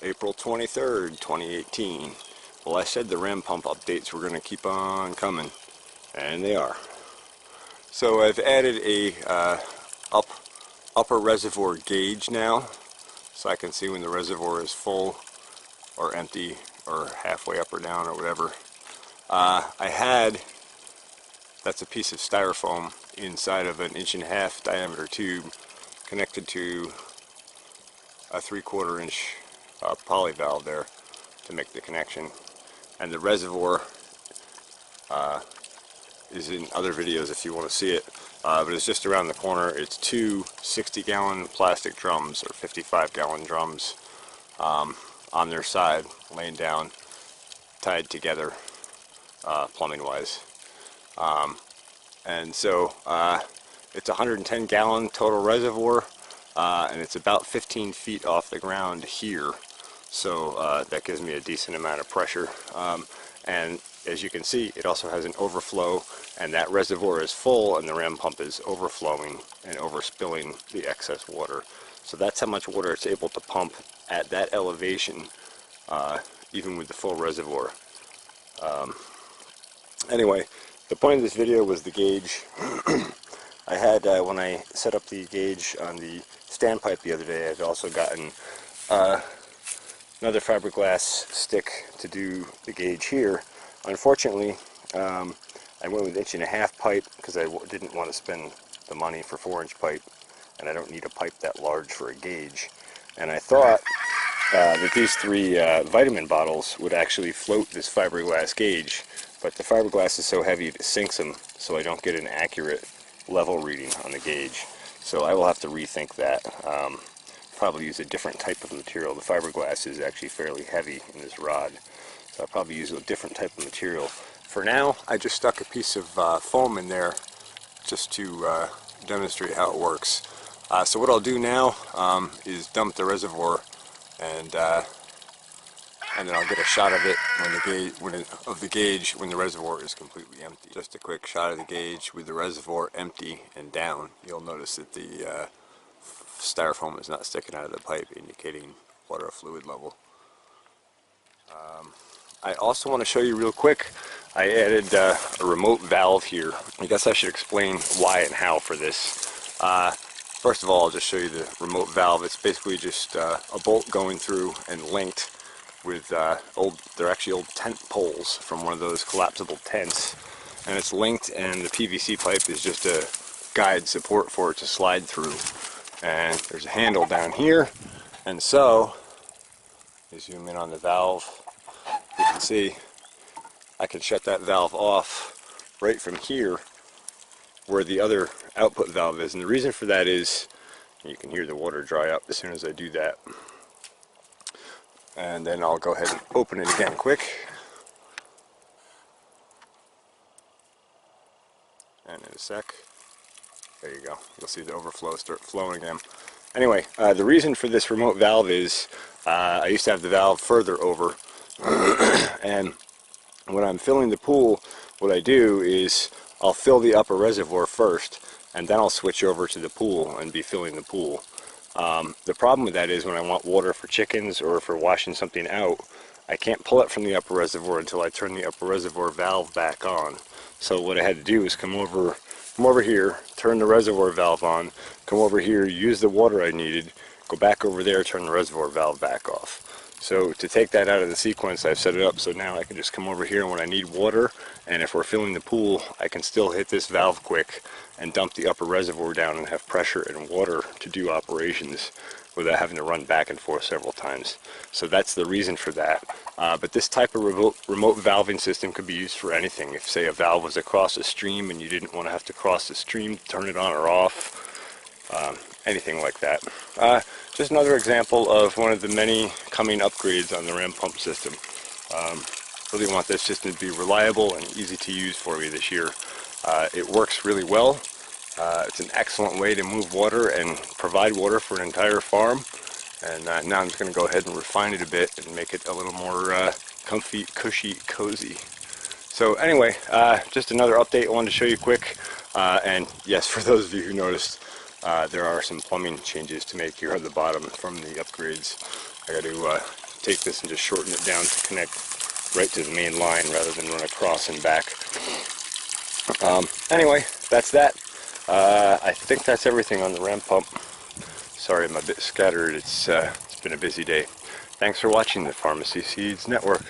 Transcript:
April 23rd, 2018. Well, I said the ram pump updates were going to keep on coming, and they are. So I've added a upper reservoir gauge now, so I can see when the reservoir is full or empty or halfway up or down or whatever. That's a piece of styrofoam inside of an 1.5-inch diameter tube connected to a 3/4 inch poly valve there to make the connection. And the reservoir is in other videos if you want to see it, but it's just around the corner. It's two 60-gallon plastic drums, or 55-gallon drums, on their side, laying down, tied together, plumbing wise. And so it's a 110-gallon total reservoir, and it's about 15 feet off the ground here, so that gives me a decent amount of pressure. And as you can see, it also has an overflow, and that reservoir is full and the ram pump is overflowing and overspilling the excess water. So that's how much water it's able to pump at that elevation, even with the full reservoir. Anyway, the point of this video was the gauge. I had, when I set up the gauge on the standpipe the other day, I've also gotten another fiberglass stick to do the gauge here. Unfortunately, I went with 1.5 inch pipe because I didn't want to spend the money for 4-inch pipe, and I don't need a pipe that large for a gauge. And I thought that these 3 vitamin bottles would actually float this fiberglass gauge, but the fiberglass is so heavy it sinks them, so I don't get an accurate level reading on the gauge. So I will have to rethink that. Probably use a different type of material. The fiberglass is actually fairly heavy in this rod, so I'll probably use a different type of material. For now, I just stuck a piece of foam in there just to demonstrate how it works. So what I'll do now is dump the reservoir, and then I'll get a shot of it when the reservoir is completely empty. Just a quick shot of the gauge with the reservoir empty and down. You'll notice that the styrofoam is not sticking out of the pipe, indicating water fluid level. I also want to show you real quick, I added a remote valve here. I guess I should explain why and how for this. First of all, I'll just show you the remote valve. It's basically just a bolt going through and linked with they're actually old tent poles from one of those collapsible tents. And it's linked, and the PVC pipe is just a guide support for it to slide through. And there's a handle down here, and so, you zoom in on the valve, you can see I can shut that valve off right from here where the other output valve is. And the reason for that is, you can hear the water dry up as soon as I do that. And then I'll go ahead and open it again quick. And in a sec, there you go. You'll see the overflow start flowing again. Anyway, the reason for this remote valve is I used to have the valve further over, and when I'm filling the pool, what I do is I'll fill the upper reservoir first, and then I'll switch over to the pool and be filling the pool. The problem with that is when I want water for chickens or for washing something out, I can't pull it from the upper reservoir until I turn the upper reservoir valve back on. So what I had to do is come over here, turn the reservoir valve on, come over here, use the water I needed, go back over there, turn the reservoir valve back off. So to take that out of the sequence, I've set it up so now I can just come over here when I need water, and if we're filling the pool, I can still hit this valve quick and dump the upper reservoir down and have pressure and water to do operations without having to run back and forth several times. So that's the reason for that. But this type of remote valving system could be used for anything. If, say, a valve was across a stream and you didn't want to have to cross the stream, turn it on or off, anything like that. Just another example of one of the many coming upgrades on the ram pump system. Really want this system to be reliable and easy to use for me this year. It works really well. It's an excellent way to move water and provide water for an entire farm. And now I'm just going to go ahead and refine it a bit and make it a little more comfy, cushy, cozy. So anyway, just another update I wanted to show you quick. And yes, for those of you who noticed, there are some plumbing changes to make here at the bottom from the upgrades. I got to take this and just shorten it down to connect right to the main line rather than run across and back. Anyway, that's that. I think that's everything on the ram pump. Sorry, I'm a bit scattered. It's been a busy day. Thanks for watching the Pharmacy Seeds Network.